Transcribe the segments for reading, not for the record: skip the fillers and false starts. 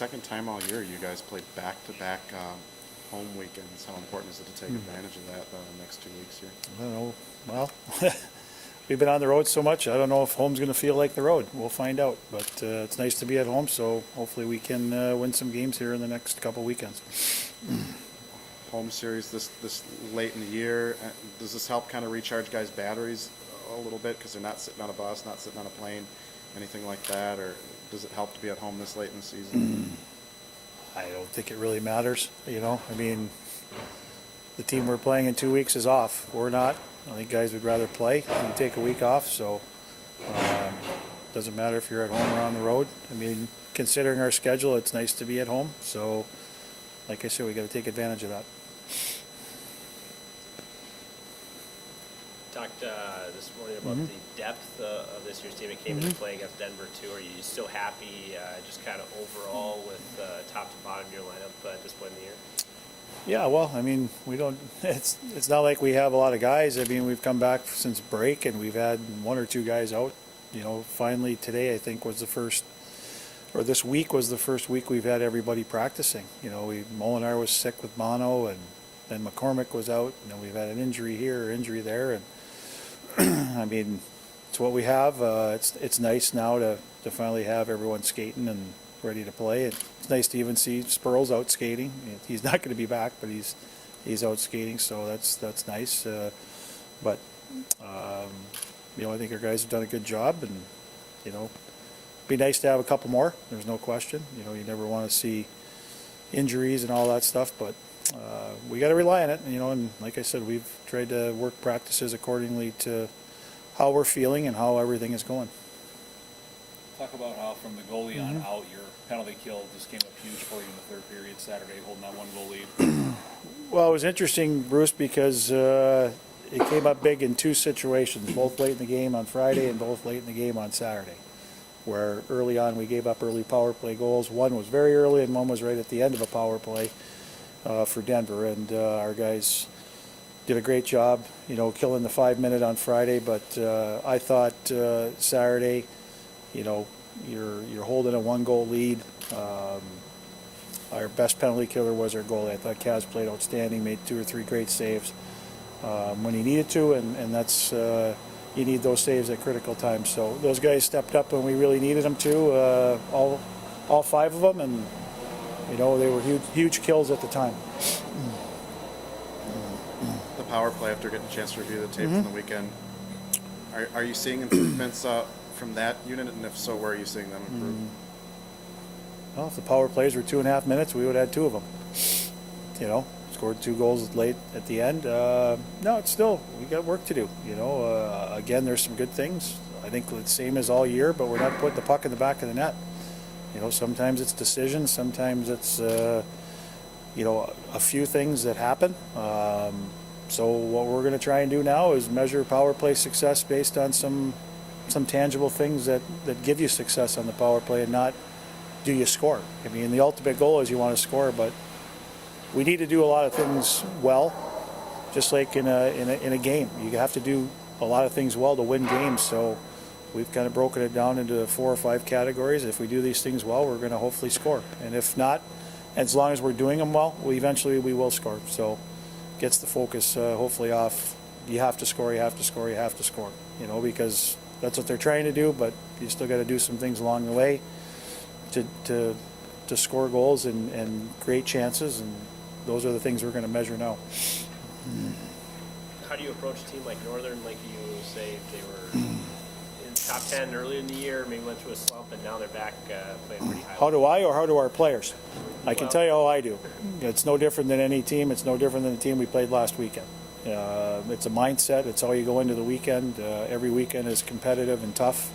second time all year you guys played back-to-back home weekends. How important is it to take advantage of that the next 2 weeks here? I don't know. Well, we've been on the road so much. I don't know if home's going to feel like the road. We'll find out. But it's nice to be at home, so hopefully we can win some games here in the next couple weekends. Home series this late in the year, does this help kind of recharge guys' batteries a little bit because they're not sitting on a bus, not sitting on a plane, anything like that, or does it help to be at home this late in the season? I don't think it really matters, you know. I mean, the team we're playing in 2 weeks is off. We're not. I think guys would rather play and take a week off, so doesn't matter if you're at home or on the road. I mean, considering our schedule, it's nice to be at home, so like I said, we got to take advantage of that. Talked this morning about the depth of this year's team. It came into play against Denver too. Are you still happy, just kind of overall with top to bottom of your lineup at this point in the year? Yeah, well, I mean, we don't. It's not like we have a lot of guys. I mean, we've come back since break, and we've had one or two guys out. You know, finally today I think was the first, or this week was the first week we've had everybody practicing. You know, Molinar was sick with mono, and then McCormick was out. You know, we've had an injury here, injury there, and I mean, it's what we have. It's nice now to finally have everyone skating and ready to play. It's nice to even see Spurl's out skating. He's not going to be back, but he's out skating, so that's nice. But you know, I think our guys have done a good job, and you know, it'd be nice to have a couple more. There's no question. You know, you never want to see injuries and all that stuff, but we got to rely on it, you know, and like I said, we've tried to work practices accordingly to how we're feeling and how everything is going. Talk about how from the goalie on out, your penalty kill just came up huge for you in the third period Saturday, holding that one goal lead. Well, it was interesting, Bruce, because it came up big in two situations, both late in the game on Friday and both late in the game on Saturday, where early on we gave up early power play goals. One was very early and one was right at the end of a power play for Denver, and our guys did a great job, you know, killing the 5-minute on Friday. But I thought Saturday, you know, you're holding a 1-goal lead. Our best penalty killer was our goalie. I thought Kaz played outstanding, made 2 or 3 great saves when he needed to, and that's you need those saves at critical times. So those guys stepped up when we really needed them to, all 5 of them, and you know, they were huge kills at the time. The power play, after getting a chance to review the tape from the weekend, are you seeing improvements from that unit, and if so, where are you seeing them improve? Well, if the power plays were 2.5 minutes, we would have had 2 of them. You know, scored 2 goals late at the end. No, it's still, we got work to do. You know, again, there's some good things. I think the same as all year, but we're not putting the puck in the back of the net. You know, sometimes it's decisions, sometimes it's, you know, a few things that happen. So what we're going to try and do now is measure power play success based on some tangible things that give you success on the power play, and not do you score. I mean, the ultimate goal is you want to score, but we need to do a lot of things well, just like in a game. You have to do a lot of things well to win games. So we've kind of broken it down into 4 or 5 categories. If we do these things well, we're going to hopefully score. And if not, as long as we're doing them well, eventually we will score. So it gets the focus hopefully off. You have to score, you have to score, you have to score. You know, because that's what they're trying to do, but you still got to do some things along the way to score goals and create chances, and those are the things we're going to measure now. How do you approach a team like Northern, like you say they were in top 10 early in the year, maybe went through a slump, and now they're back playing pretty high? How do I, or how do our players? I can tell you how I do. It's no different than any team. It's no different than the team we played last weekend. It's a mindset. It's how you go into the weekend. Every weekend is competitive and tough.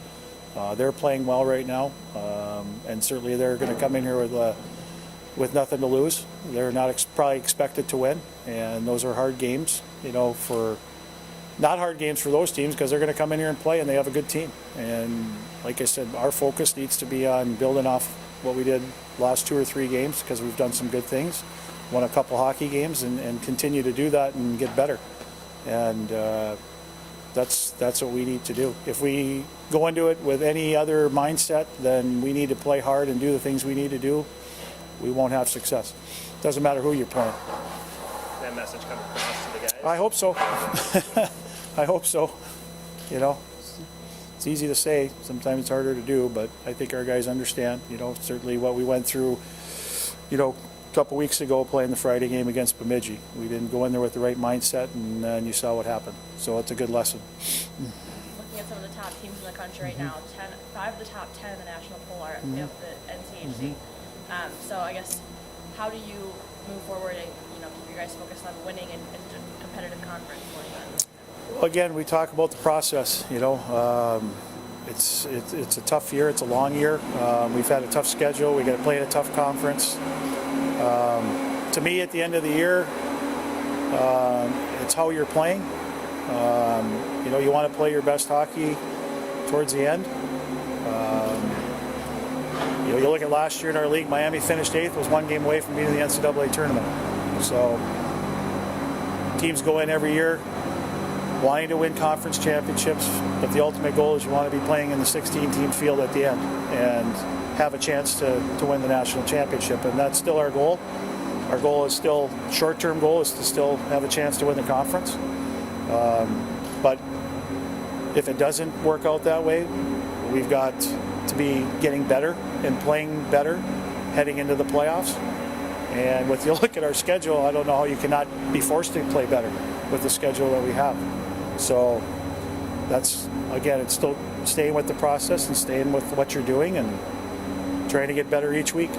They're playing well right now, and certainly they're going to come in here with nothing to lose. They're not probably expected to win, and those are hard games. You know, not hard games for those teams, because they're going to come in here and play, and they have a good team. And like I said, our focus needs to be on building off what we did last 2 or 3 games, because we've done some good things, won a couple hockey games, and continue to do that and get better. And that's what we need to do. If we go into it with any other mindset, then we need to play hard and do the things we need to do we won't have success. Doesn't matter who you're playing. That message come across to the guys. I hope so. I hope so. You know, it's easy to say, sometimes it's harder to do, but I think our guys understand, you know, certainly what we went through, you know, a couple weeks ago playing the Friday game against Bemidji. We didn't go in there with the right mindset, and you saw what happened. So it's a good lesson. Looking at some of the top teams in the country right now, 5 of the top 10 in the national poll are of the NCHC. So I guess, how do you move forward and, you know, keep you guys focused on winning and competitive conference more than? Well, again, we talk about the process. You know, it's a tough year. It's a long year. We've had a tough schedule. We got to play in a tough conference. To me, at the end of the year, it's how you're playing. You know, you want to play your best hockey towards the end. You know, you look at last year in our league, Miami finished 8th, was 1 game away from being in the NCAA tournament. So teams go in every year wanting to win conference championships, but the ultimate goal is you want to be playing in the 16-team field at the end and have a chance to win the national championship, and that's still our goal. Our goal is still, short-term goal is to still have a chance to win the conference. But if it doesn't work out that way, we've got to be getting better and playing better heading into the playoffs. And with you look at our schedule, I don't know how you cannot be forced to play better with the schedule that we have. So that's, again, it's still staying with the process and staying with what you're doing and trying to get better each week.